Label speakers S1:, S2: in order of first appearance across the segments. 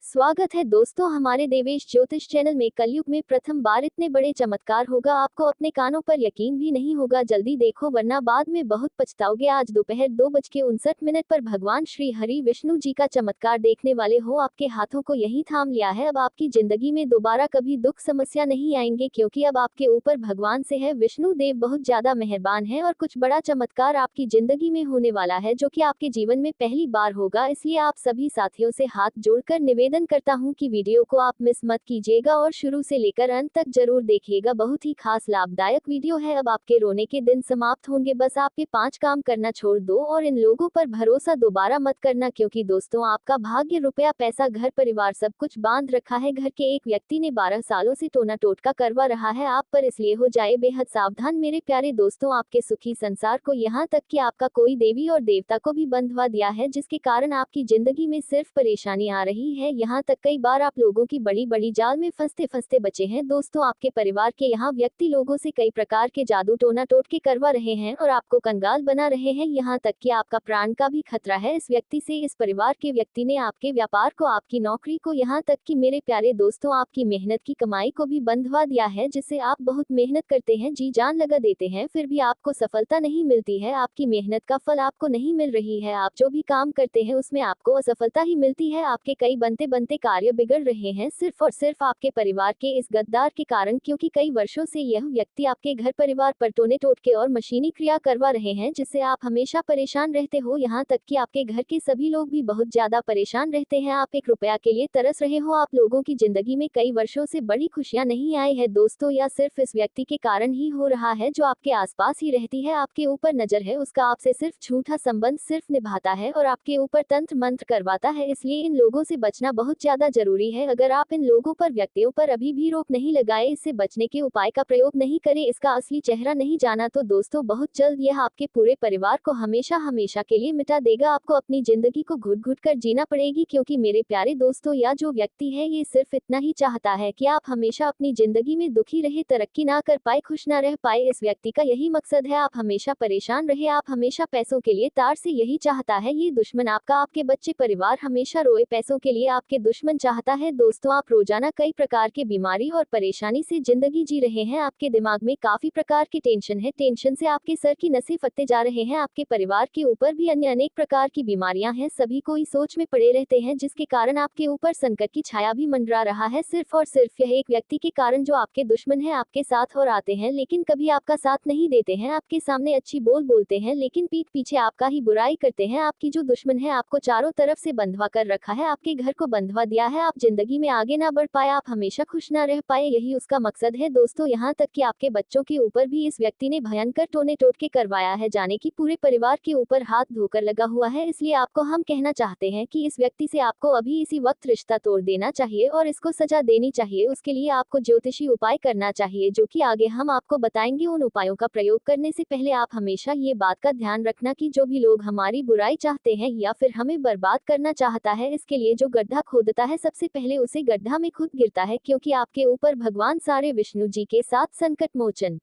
S1: स्वागत है दोस्तों हमारे देवेश ज्योतिष चैनल में। कलयुग में प्रथम बार इतने बड़े चमत्कार होगा, आपको अपने कानों पर यकीन भी नहीं होगा। जल्दी देखो वरना बाद में बहुत पछताओगे। आज दोपहर 2:59 पर भगवान श्री हरि विष्णु जी का चमत्कार देखने वाले हो। आपके हाथों को यही थाम लिया है। अब आपकी जिंदगी में दोबारा कभी दुख समस्या नहीं आएंगे, क्योंकि अब आपके ऊपर भगवान से है। विष्णु देव बहुत ज्यादा मेहरबान है और कुछ बड़ा चमत्कार आपकी जिंदगी में होने वाला है, जो कि आपके जीवन में पहली बार होगा। इसलिए आप सभी साथियों से हाथ जोड़कर निवेदन करता हूं कि वीडियो को आप मिस मत कीजिएगा और शुरू से लेकर अंत तक जरूर देखिएगा। बहुत ही खास लाभदायक वीडियो है। अब आपके रोने के दिन समाप्त होंगे। बस आपके 5 काम करना छोड़ दो और इन लोगों पर भरोसा दोबारा मत करना, क्योंकि दोस्तों आपका भाग्य, रुपया, पैसा, घर परिवार सब कुछ बांध रखा है। घर के एक व्यक्ति ने 12 सालों से टोना टोटका करवा रहा है आप पर, इसलिए हो जाए बेहद सावधान मेरे प्यारे दोस्तों। आपके सुखी संसार को, यहाँ तक कि आपका कोई देवी और देवता को भी बंधवा दिया है, जिसके कारण आपकी जिंदगी में सिर्फ परेशानी आ रही है। यहाँ तक कई बार आप लोगों की बड़ी बड़ी जाल में फंसते फंसते बचे हैं। दोस्तों आपके परिवार के यहाँ व्यक्ति लोगों से कई प्रकार के जादू टोना टोटके करवा रहे हैं और आपको कंगाल बना रहे हैं। यहाँ तक कि आपका प्राण का भी खतरा है इस व्यक्ति से। इस परिवार के व्यक्ति ने आपके व्यापार को, आपकी नौकरी को, यहाँ तक कि मेरे प्यारे दोस्तों आपकी मेहनत की कमाई को भी बंधवा दिया है, जिससे आप बहुत मेहनत करते हैं, जी जान लगा देते हैं, फिर भी आपको सफलता नहीं मिलती है। आपकी मेहनत का फल आपको नहीं मिल रही है। आप जो भी काम करते हैं उसमें आपको असफलता ही मिलती है। आपके कई बनते बनते कार्य बिगड़ रहे हैं सिर्फ और सिर्फ आपके परिवार के इस गद्दार के कारण, क्योंकि कई वर्षों से यह व्यक्ति आपके घर परिवार पर टोने टोटके और मशीनी क्रिया करवा रहे हैं, जिससे आप हमेशा परेशान रहते हो। यहाँ तक कि आपके घर के सभी लोग भी बहुत ज्यादा परेशान रहते हैं। आप 1 रुपया के लिए तरस रहे हो। आप लोगों की जिंदगी में कई वर्षों से बड़ी खुशियां नहीं आई है दोस्तों, या सिर्फ इस व्यक्ति के कारण ही हो रहा है जो आपके आसपास ही रहती है, आपके ऊपर नजर है, उसका आपसे सिर्फ झूठा संबंध सिर्फ निभाता है और आपके ऊपर तंत्र मंत्र करवाता है। इसलिए इन लोगों से बचना बहुत ज्यादा जरूरी है। अगर आप इन लोगों पर, व्यक्तियों पर अभी भी रोक नहीं लगाए, इससे बचने के उपाय का प्रयोग नहीं करें, इसका असली चेहरा नहीं जाना, तो दोस्तों बहुत जल्द यह आपके पूरे परिवार को हमेशा हमेशा के लिए मिटा देगा। आपको अपनी जिंदगी को घुट घुट कर जीना पड़ेगी, क्योंकि मेरे प्यारे दोस्तों यह जो व्यक्ति है ये सिर्फ इतना ही चाहता है कि आप हमेशा अपनी जिंदगी में दुखी रहे, तरक्की ना कर पाए, खुश ना रह पाए। इस व्यक्ति का यही मकसद है, आप हमेशा परेशान रहे, आप हमेशा पैसों के लिए तार से, यही चाहता है ये दुश्मन आपका। आपके बच्चे परिवार हमेशा रोए, पैसों के लिए आपके दुश्मन चाहता है। दोस्तों आप रोजाना कई प्रकार के बीमारी और परेशानी से जिंदगी जी रहे हैं। आपके दिमाग में काफी प्रकार की टेंशन है, टेंशन से आपके सर की नसें फटते जा रहे हैं। आपके परिवार के ऊपर भी अन्य अनेक प्रकार की बीमारियां हैं, सभी कोई सोच में पड़े रहते हैं, जिसके कारण आपके ऊपर संकट की छाया भी मंडरा रहा है। सिर्फ और सिर्फ यह एक व्यक्ति के कारण, जो आपके दुश्मन है, आपके साथ और आते हैं लेकिन कभी आपका साथ नहीं देते हैं। आपके सामने अच्छी बोलते हैं लेकिन पीठ पीछे आपका ही बुराई करते हैं। आपकी जो दुश्मन है आपको चारों तरफ से बंधवा कर रखा है, आपके घर को बंधवा दिया है। आप जिंदगी में आगे ना बढ़ पाए, आप हमेशा खुश ना रह पाए, यही उसका मकसद है दोस्तों। यहाँ तक कि आपके बच्चों के ऊपर भी इस व्यक्ति ने भयंकर टोने टोटके करवाया है, जाने कि पूरे परिवार के ऊपर हाथ धोकर लगा हुआ है। इसलिए आपको हम कहना चाहते हैं कि इस व्यक्ति से आपको अभी इसी वक्त रिश्ता तोड़ देना चाहिए और इसको सजा देनी चाहिए। उसके लिए आपको ज्योतिषी उपाय करना चाहिए, जो कि आगे हम आपको बताएंगे। उन उपायों का प्रयोग करने से पहले आप हमेशा ये बात का ध्यान रखना कि जो भी लोग हमारी बुराई चाहते हैं या फिर हमें बर्बाद करना चाहता है, इसके लिए जो गड्ढा खोदता है सबसे पहले उसे गड्ढा में खुद गिरता है, क्योंकि आपके ऊपर भगवान सारे विष्णु जी के साथ संकट मोचन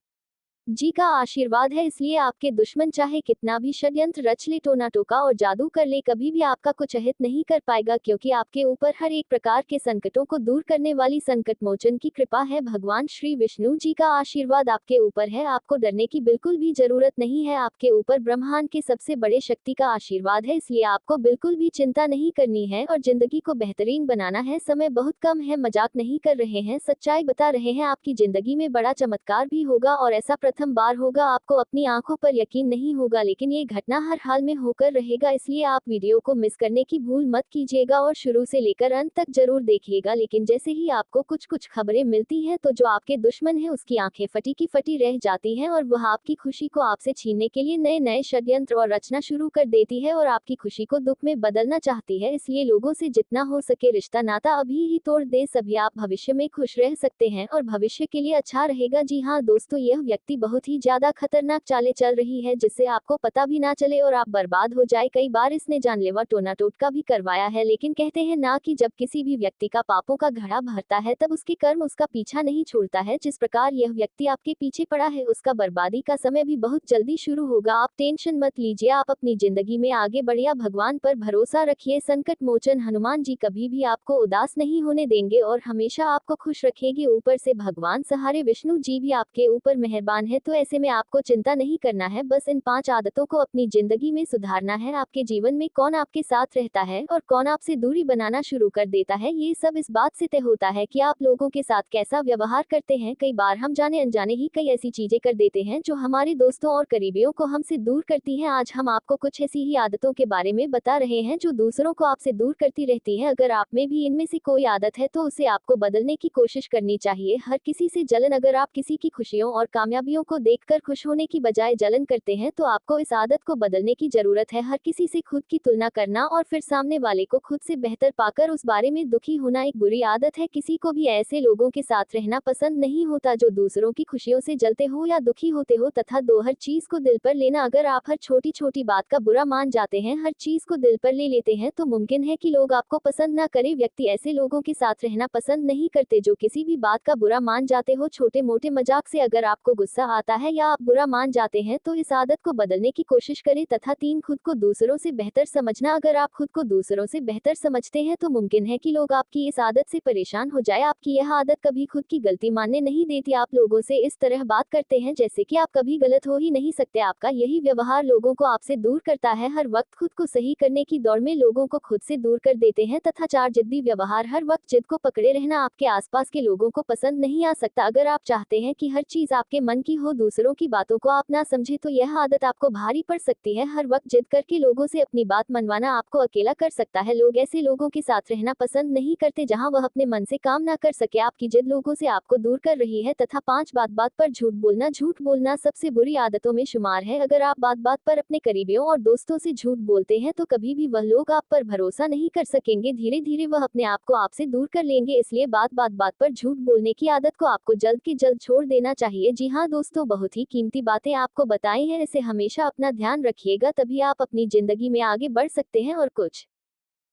S1: जी का आशीर्वाद है। इसलिए आपके दुश्मन चाहे कितना भी षड्यंत्र रच ले, टोना टोका और जादू कर ले, कभी भी आपका कुछ अहित नहीं कर पाएगा, क्योंकि आपके ऊपर हर एक प्रकार के संकटों को दूर करने वाली संकट मोचन की कृपा है। भगवान श्री विष्णु जी का आशीर्वाद आपके ऊपर है। आपको डरने की बिल्कुल भी जरूरत नहीं है। आपके ऊपर ब्रह्मांड के सबसे बड़े शक्ति का आशीर्वाद है, इसलिए आपको बिल्कुल भी चिंता नहीं करनी है और जिंदगी को बेहतरीन बनाना है। समय बहुत कम है, मजाक नहीं कर रहे हैं, सच्चाई बता रहे हैं। आपकी जिंदगी में बड़ा चमत्कार भी होगा और ऐसा प्रथम बार होगा। आपको अपनी आंखों पर यकीन नहीं होगा, लेकिन ये घटना हर हाल में होकर रहेगा। इसलिए आप वीडियो को मिस करने की भूल मत कीजिएगा और शुरू से लेकर अंत तक जरूर देखिएगा। लेकिन जैसे ही आपको कुछ खबरें मिलती हैं, तो जो आपके दुश्मन है उसकी आंखें फटी की फटी रह जाती हैं और वह आपकी खुशी को आपसे छीनने के लिए नए नए षड्यंत्र और रचना शुरू कर देती है और आपकी खुशी को दुख में बदलना चाहती है। इसलिए लोगों से जितना हो सके रिश्ता नाता अभी ही तोड़ दे, सभी आप भविष्य में खुश रह सकते हैं और भविष्य के लिए अच्छा रहेगा। जी हाँ दोस्तों, यह व्यक्ति बहुत ही ज्यादा खतरनाक चालें चल रही है जिससे आपको पता भी ना चले और आप बर्बाद हो जाए। कई बार इसने जानलेवा टोना टोटका भी करवाया है, लेकिन कहते हैं ना कि जब किसी भी व्यक्ति का पापों का घड़ा भरता है तब उसके कर्म उसका पीछा नहीं छोड़ता है। जिस प्रकार यह व्यक्ति आपके पीछे पड़ा है उसका बर्बादी का समय भी बहुत जल्दी शुरू होगा। आप टेंशन मत लीजिए, आप अपनी जिंदगी में आगे बढ़िया, भगवान पर भरोसा रखिए। संकट मोचन हनुमान जी कभी भी आपको उदास नहीं होने देंगे और हमेशा आपको खुश रखेंगे। ऊपर से भगवान सहारे विष्णु जी भी आपके ऊपर मेहरबान है, तो ऐसे में आपको चिंता नहीं करना है। बस इन 5 आदतों को अपनी जिंदगी में सुधारना है। आपके जीवन में कौन आपके साथ रहता है और कौन आपसे दूरी बनाना शुरू कर देता है, ये सब इस बात से तय होता है कि आप लोगों के साथ कैसा व्यवहार करते हैं। कई बार हम जाने अनजाने ही कई ऐसी चीजें कर देते हैं जो हमारे दोस्तों और करीबियों को हमसे दूर करती हैं। आज हम आपको कुछ ऐसी ही आदतों के बारे में बता रहे हैं जो दूसरों को आपसे दूर करती रहती हैं। अगर आप में भी इनमें से कोई आदत है तो उसे आपको बदलने की कोशिश करनी चाहिए। हर किसी से जलन, अगर आप किसी की खुशियों और कामयाबियों को देखकर खुश होने की बजाय जलन करते हैं तो आपको इस आदत को बदलने की जरूरत है। हर किसी से खुद की तुलना करना और फिर सामने वाले को खुद से बेहतर पाकर उस बारे में दुखी होना एक बुरी आदत है। किसी को भी ऐसे लोगों के साथ रहना पसंद नहीं होता जो दूसरों की खुशियों से जलते हो या दुखी होते हो। तथा दो, हर चीज को दिल पर लेना। अगर आप हर छोटी छोटी बात का बुरा मान जाते हैं, हर चीज को दिल पर ले लेते हैं, तो मुमकिन है कि लोग आपको पसंद ना करें। व्यक्ति ऐसे लोगों के साथ रहना पसंद नहीं करते जो किसी भी बात का बुरा मान जाते हो। छोटे मोटे मजाक से अगर आपको गुस्सा आता है या आप बुरा मान जाते हैं तो इस आदत को बदलने की कोशिश करें। तथा 3, खुद को दूसरों से बेहतर समझना। अगर आप खुद को दूसरों से बेहतर समझते हैं तो मुमकिन है कि लोग आपकी इस आदत से परेशान हो जाए। आपकी यह आदत कभी खुद की गलती मानने नहीं देती। आप लोगों से इस तरह बात करते हैं जैसे कि आप कभी गलत हो ही नहीं सकते। आपका यही व्यवहार लोगों को आपसे दूर करता है। हर वक्त खुद को सही करने की दौड़ में लोगों को खुद से दूर कर देते हैं। तथा 4, जिद्दी व्यवहार। हर वक्त जिद को पकड़े रहना आपके आसपास के लोगों को पसंद नहीं आ सकता। अगर आप चाहते हैं कि हर चीज आपके मन की हो, दूसरों की बातों को आप ना समझे, तो यह आदत आपको भारी पड़ सकती है। हर वक्त जिद करके लोगों से अपनी बात मनवाना आपको अकेला कर सकता है। लोग ऐसे लोगों के साथ रहना पसंद नहीं करते जहां वह अपने मन से काम ना कर सके। आपकी जिद लोगों से आपको दूर कर रही है। तथा 5, बात बात पर झूठ बोलना। झूठ बोलना सबसे बुरी आदतों में शुमार है। अगर आप बात बात पर अपने करीबियों और दोस्तों से झूठ बोलते हैं तो कभी भी वह लोग आप पर भरोसा नहीं कर सकेंगे। धीरे धीरे वह अपने आप को आपसे दूर कर लेंगे। इसलिए बात बात पर झूठ बोलने की आदत को आपको जल्द की जल्द छोड़ देना चाहिए। जी हाँ दोस्तों, बहुत ही कीमती बातें आपको बताई हैं, इसे हमेशा अपना ध्यान रखिएगा, तभी आप अपनी जिंदगी में आगे बढ़ सकते हैं और कुछ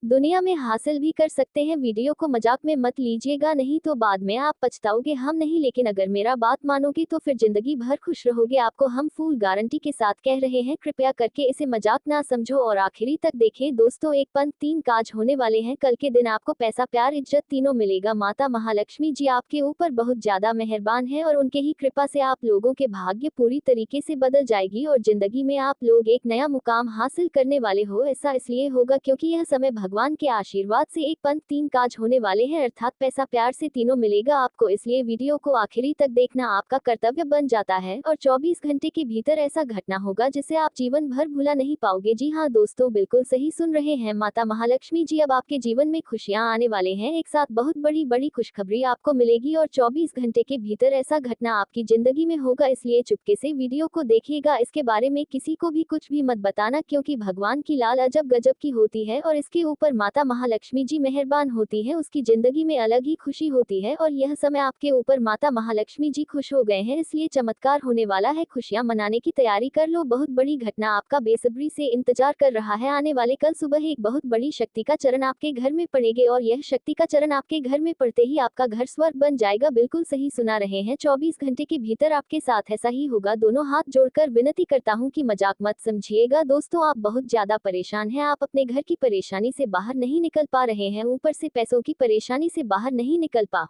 S1: दुनिया में हासिल भी कर सकते हैं। वीडियो को मजाक में मत लीजिएगा, नहीं तो बाद में आप पछताओगे। हम नहीं, लेकिन अगर मेरा बात मानोगे तो फिर जिंदगी भर खुश रहोगे। आपको हम फुल गारंटी के साथ कह रहे हैं, कृपया करके इसे मजाक ना समझो और आखिरी तक देखें। दोस्तों, एक पंथ 3 काज होने वाले हैं। कल के दिन आपको पैसा, प्यार, इज्जत तीनों मिलेगा। माता महालक्ष्मी जी आपके ऊपर बहुत ज्यादा मेहरबान है और उनके ही कृपा से आप लोगों के भाग्य पूरी तरीके से बदल जाएगी और जिंदगी में आप लोग एक नया मुकाम हासिल करने वाले हो। ऐसा इसलिए होगा क्योंकि यह समय भगवान के आशीर्वाद से एक पंथ 3 काज होने वाले हैं, अर्थात पैसा, प्यार से तीनों मिलेगा आपको। इसलिए वीडियो को आखिरी तक देखना आपका कर्तव्य बन जाता है और 24 घंटे के भीतर ऐसा घटना होगा जिसे आप जीवन भर भुला नहीं पाओगे। जी हाँ दोस्तों, बिल्कुल सही सुन रहे हैं, माता महालक्ष्मी जी अब आपके जीवन में खुशियां आने वाले हैं। एक साथ बहुत बड़ी बड़ी खुशखबरी आपको मिलेगी और 24 घंटे के भीतर ऐसा घटना आपकी जिंदगी में होगा। इसलिए चुपके से वीडियो को देखिएगा। इसके बारे में किसी को भी कुछ भी मत बताना, क्योंकि भगवान की लाल अजब गजब की होती है और इसके ऊपर माता महालक्ष्मी जी मेहरबान होती है। उसकी जिंदगी में अलग ही खुशी होती है और यह समय आपके ऊपर माता महालक्ष्मी जी खुश हो गए हैं, इसलिए चमत्कार होने वाला है। खुशियां मनाने की तैयारी कर लो, बहुत बड़ी घटना आपका बेसब्री से इंतजार कर रहा है। आने वाले कल सुबह एक बहुत बड़ी शक्ति का चरण आपके घर में पड़ेगा और यह शक्ति का चरण आपके घर में पड़ते ही आपका घर स्वर्ग बन जाएगा। बिल्कुल सही सुना रहे हैं, 24 घंटे के भीतर आपके साथ ऐसा ही होगा। दोनों हाथ जोड़कर विनती करता हूँ कि मजाक मत समझिएगा। दोस्तों, आप बहुत ज्यादा परेशान हैं, आप अपने घर की परेशानी से बाहर नहीं निकल पा रहे हैं, ऊपर से पैसों की परेशानी से बाहर नहीं निकल पा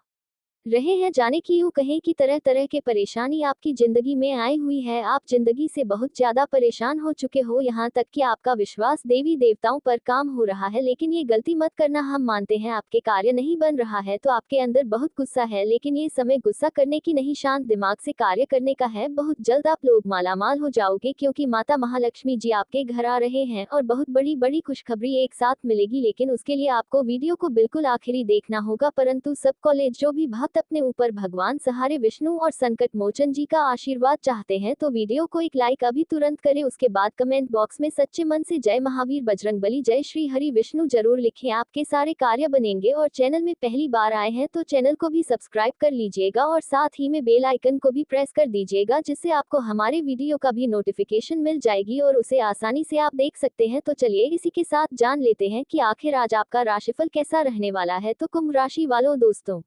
S1: रहे हैं। जाने की यूं कहें कि तरह तरह के परेशानी आपकी जिंदगी में आई हुई है। आप जिंदगी से बहुत ज्यादा परेशान हो चुके हो, यहाँ तक कि आपका विश्वास देवी देवताओं पर काम हो रहा है। लेकिन ये गलती मत करना, हम मानते हैं आपके कार्य नहीं बन रहा है तो आपके अंदर बहुत गुस्सा है, लेकिन ये समय गुस्सा करने की नहीं, शांत दिमाग से कार्य करने का है। बहुत जल्द आप लोग मालामाल हो जाओगे, क्योंकि माता महालक्ष्मी जी आपके घर आ रहे हैं और बहुत बड़ी बड़ी खुशखबरी एक साथ मिलेगी। लेकिन उसके लिए आपको वीडियो को बिल्कुल आखिरी देखना होगा। परंतु सब कॉलेज जो भी भक्त साथ अपने ऊपर भगवान सहारे विष्णु और संकट मोचन जी का आशीर्वाद चाहते हैं तो वीडियो को एक लाइक अभी तुरंत करें। उसके बाद कमेंट बॉक्स में सच्चे मन से जय महावीर बजरंगबली जय श्री हरि विष्णु जरूर लिखें। आपके सारे कार्य बनेंगे। और चैनल में पहली बार आए हैं तो चैनल को भी सब्सक्राइब कर लीजिएगा और साथ ही में बेल आइकन को भी प्रेस कर दीजिएगा, जिससे आपको हमारे वीडियो का भी नोटिफिकेशन मिल जाएगी और उसे आसानी से आप देख सकते हैं। तो चलिए इसी के साथ जान लेते हैं कि आखिर आज आपका राशिफल कैसा रहने वाला है। तो कुंभ राशि वालों दोस्तों,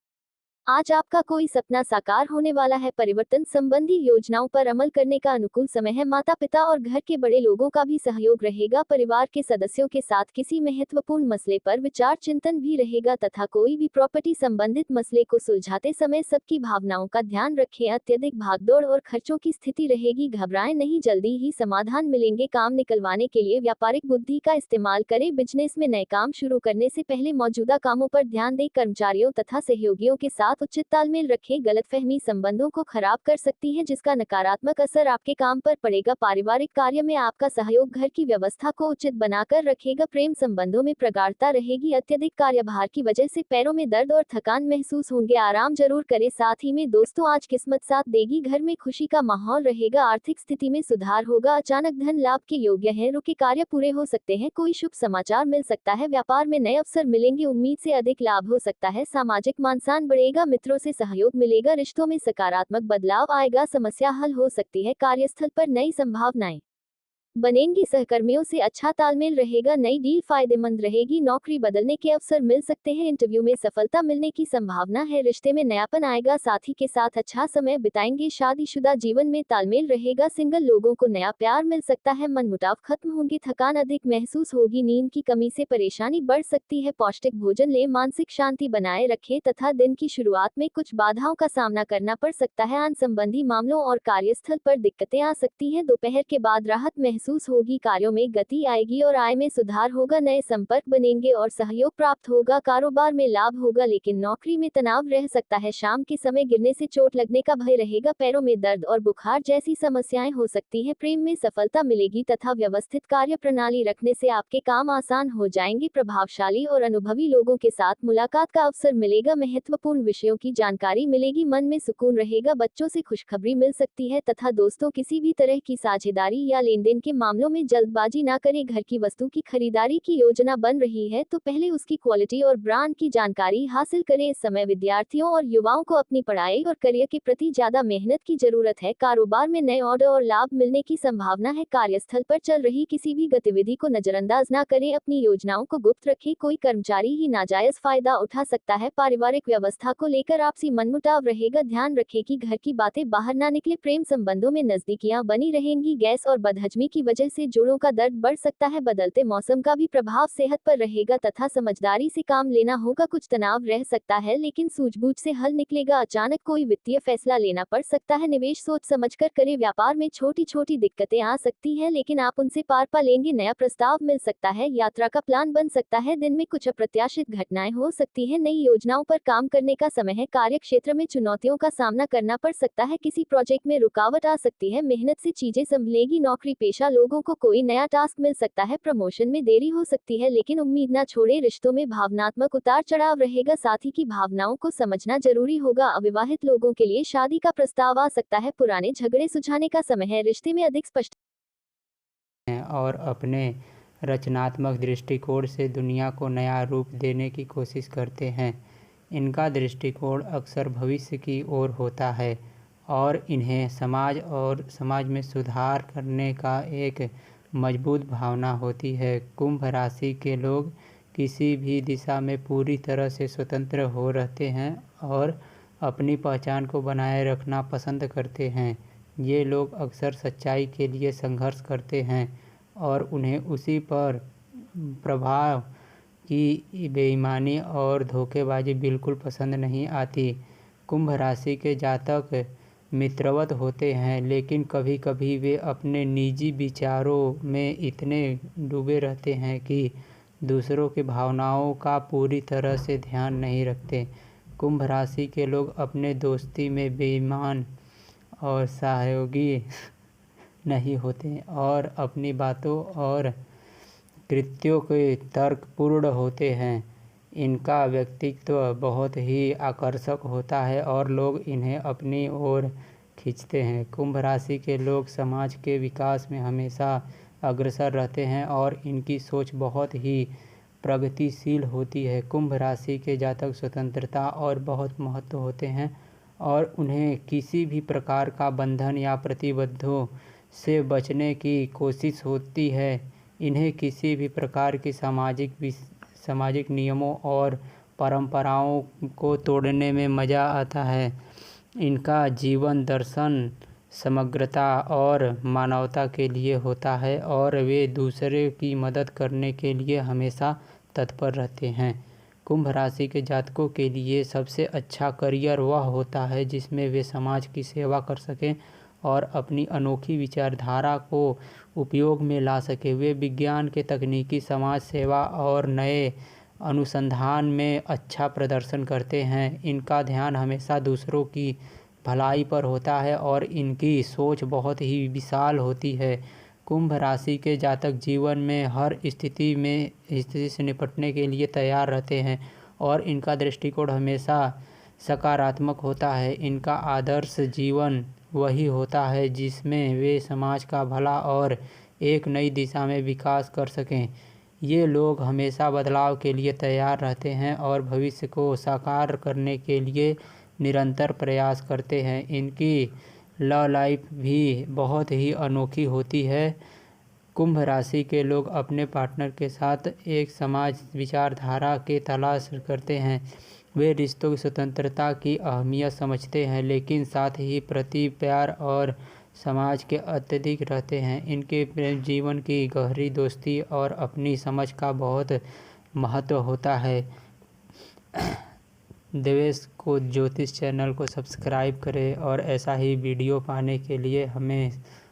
S1: आज आपका कोई सपना साकार होने वाला है। परिवर्तन संबंधी योजनाओं पर अमल करने का अनुकूल समय है। माता पिता और घर के बड़े लोगों का भी सहयोग रहेगा। परिवार के सदस्यों के साथ किसी महत्वपूर्ण मसले पर विचार चिंतन भी रहेगा तथा कोई भी प्रॉपर्टी संबंधित मसले को सुलझाते समय सबकी भावनाओं का ध्यान रखें। अत्यधिक भागदौड़ और खर्चों की स्थिति रहेगी, घबराएं नहीं, जल्दी ही समाधान मिलेंगे। काम निकलवाने के लिए व्यापारिक बुद्धि का इस्तेमाल करें। बिजनेस में नए काम शुरू करने से पहले मौजूदा कामों पर ध्यान दें। कर्मचारियों तथा सहयोगियों के साथ उचित तालमेल रखें। गलतफहमी संबंधों को खराब कर सकती है, जिसका नकारात्मक असर आपके काम पर पड़ेगा। पारिवारिक कार्य में आपका सहयोग घर की व्यवस्था को उचित बनाकर रखेगा। प्रेम संबंधों में प्रगाढ़ता रहेगी। अत्यधिक कार्यभार की वजह से पैरों में दर्द और थकान महसूस होंगे, आराम जरूर करें। साथ ही में दोस्तों, आज किस्मत साथ देगी, घर में खुशी का माहौल रहेगा। आर्थिक स्थिति में सुधार होगा। अचानक धन लाभ के योग्य है। रुके कार्य पूरे हो सकते हैं। कोई शुभ समाचार मिल सकता है। व्यापार में नए अवसर मिलेंगे, उम्मीद से अधिक लाभ हो सकता है। सामाजिक मानसान बढ़ेगा, मित्रों से सहयोग मिलेगा। रिश्तों में सकारात्मक बदलाव आएगा, समस्या हल हो सकती है। कार्यस्थल पर नई संभावनाएं बनेंगी, सहकर्मियों से अच्छा तालमेल रहेगा। नई डील फायदेमंद रहेगी। नौकरी बदलने के अवसर मिल सकते हैं। इंटरव्यू में सफलता मिलने की संभावना है। रिश्ते में नयापन आएगा, साथी के साथ अच्छा समय बिताएंगे। शादीशुदा जीवन में तालमेल रहेगा। सिंगल लोगों को नया प्यार मिल सकता है। मनमुटाव खत्म होंगे, थकान अधिक महसूस होगी। नींद की कमी से परेशानी बढ़ सकती है। पौष्टिक भोजन ले, मानसिक शांति बनाए रखें तथा दिन की शुरुआत में कुछ बाधाओं का सामना करना पड़ सकता है। आन संबंधी मामलों और कार्यस्थल पर दिक्कतें आ सकती हैं। दोपहर के बाद राहत महसूस होगी, कार्यों में गति आएगी और आय में सुधार होगा। नए संपर्क बनेंगे और सहयोग प्राप्त होगा। कारोबार में लाभ होगा, लेकिन नौकरी में तनाव रह सकता है। शाम के समय गिरने से चोट लगने का भय रहेगा। पैरों में दर्द और बुखार जैसी समस्याएं हो सकती हैं। प्रेम में सफलता मिलेगी तथा व्यवस्थित कार्य प्रणाली रखने से आपके काम आसान हो जाएंगे। प्रभावशाली और अनुभवी लोगों के साथ मुलाकात का अवसर मिलेगा। महत्वपूर्ण विषयों की जानकारी मिलेगी, मन में सुकून रहेगा। बच्चों से खुशखबरी मिल सकती है तथा दोस्तों, किसी भी तरह की साझेदारी या लेन देन के मामलों में जल्दबाजी ना करें। घर की वस्तु की खरीदारी की योजना बन रही है तो पहले उसकी क्वालिटी और ब्रांड की जानकारी हासिल करें। इस समय विद्यार्थियों और युवाओं को अपनी पढ़ाई और करियर के प्रति ज्यादा मेहनत की जरूरत है। कारोबार में नए ऑर्डर और लाभ मिलने की संभावना है। कार्यस्थल पर चल रही किसी भी गतिविधि को नजरअंदाज ना करें। अपनी योजनाओं को गुप्त रखें, कोई कर्मचारी ही नाजायज फायदा उठा सकता है। पारिवारिक व्यवस्था को लेकर आपसी मनमुटाव रहेगा, ध्यान रखें कि घर की बातें बाहर ना निकले। प्रेम संबंधों में नजदीकियां बनी रहेंगी। गैस और बदहजमी की वजह से जोड़ों का दर्द बढ़ सकता है। बदलते मौसम का भी प्रभाव सेहत पर रहेगा तथा समझदारी से काम लेना होगा। कुछ तनाव रह सकता है, लेकिन सूझबूझ से हल निकलेगा। अचानक कोई वित्तीय फैसला लेना पड़ सकता है, निवेश सोच समझकर करें। व्यापार में छोटी छोटी दिक्कतें आ सकती हैं, लेकिन आप उनसे पार पा लेंगे। नया प्रस्ताव मिल सकता है, यात्रा का प्लान बन सकता है। दिन में कुछ अप्रत्याशित घटनाएं हो सकती हैं। नई योजनाओं पर काम करने का समय है। कार्य क्षेत्र में चुनौतियों का सामना करना पड़ सकता है। किसी प्रोजेक्ट में रुकावट आ सकती है, मेहनत से चीजें संभलेगी। नौकरी पेशा लोगों को कोई नया टास्क मिल सकता है। प्रमोशन में देरी हो सकती है, लेकिन उम्मीद ना छोड़े। रिश्तों में भावनात्मक उतार चढ़ाव रहेगा, साथी की भावनाओं को समझना जरूरी होगा। अविवाहित लोगों के लिए शादी का प्रस्ताव आ सकता है। पुराने झगड़े सुलझाने का समय है। रिश्ते में अधिक स्पष्ट
S2: और अपने रचनात्मक दृष्टिकोण से दुनिया को नया रूप देने की कोशिश करते हैं। इनका दृष्टिकोण अक्सर भविष्य की ओर होता है और इन्हें समाज में सुधार करने का एक मजबूत भावना होती है। कुंभ राशि के लोग किसी भी दिशा में पूरी तरह से स्वतंत्र हो रहते हैं और अपनी पहचान को बनाए रखना पसंद करते हैं। ये लोग अक्सर सच्चाई के लिए संघर्ष करते हैं और उन्हें उसी पर प्रभाव की बेईमानी और धोखेबाजी बिल्कुल पसंद नहीं आती। कुंभ राशि के जातक मित्रवत होते हैं, लेकिन कभी कभी वे अपने निजी विचारों में इतने डूबे रहते हैं कि दूसरों की भावनाओं का पूरी तरह से ध्यान नहीं रखते। कुंभ राशि के लोग अपने दोस्ती में बेईमान और सहयोगी नहीं होते और अपनी बातों और कृत्यों के तर्कपूर्ण होते हैं। इनका व्यक्तित्व बहुत ही आकर्षक होता है और लोग इन्हें अपनी ओर खींचते हैं। कुंभ राशि के लोग समाज के विकास में हमेशा अग्रसर रहते हैं और इनकी सोच बहुत ही प्रगतिशील होती है। कुंभ राशि के जातक स्वतंत्रता और बहुत महत्व होते हैं और उन्हें किसी भी प्रकार का बंधन या प्रतिबद्धों से बचने की कोशिश होती है। इन्हें किसी भी प्रकार की सामाजिक नियमों और परंपराओं को तोड़ने में मज़ा आता है। इनका जीवन दर्शन समग्रता और मानवता के लिए होता है और वे दूसरे की मदद करने के लिए हमेशा तत्पर रहते हैं। कुंभ राशि के जातकों के लिए सबसे अच्छा करियर वह होता है जिसमें वे समाज की सेवा कर सकें और अपनी अनोखी विचारधारा को उपयोग में ला सके। वे विज्ञान के तकनीकी समाज सेवा और नए अनुसंधान में अच्छा प्रदर्शन करते हैं। इनका ध्यान हमेशा दूसरों की भलाई पर होता है और इनकी सोच बहुत ही विशाल होती है। कुंभ राशि के जातक जीवन में हर स्थिति से निपटने के लिए तैयार रहते हैं और इनका दृष्टिकोण हमेशा सकारात्मक होता है। इनका आदर्श जीवन वही होता है जिसमें वे समाज का भला और एक नई दिशा में विकास कर सकें। ये लोग हमेशा बदलाव के लिए तैयार रहते हैं और भविष्य को साकार करने के लिए निरंतर प्रयास करते हैं। इनकी लव लाइफ भी बहुत ही अनोखी होती है। कुंभ राशि के लोग अपने पार्टनर के साथ एक समाज विचारधारा के तलाश करते हैं। वे रिश्तों की स्वतंत्रता की अहमियत समझते हैं लेकिन साथ ही प्रति प्यार और समाज के अत्यधिक रहते हैं। इनके प्रेम जीवन की गहरी दोस्ती और अपनी समझ का बहुत महत्व होता है। देवेश को ज्योतिष चैनल को सब्सक्राइब करें और ऐसा ही वीडियो पाने के लिए हमें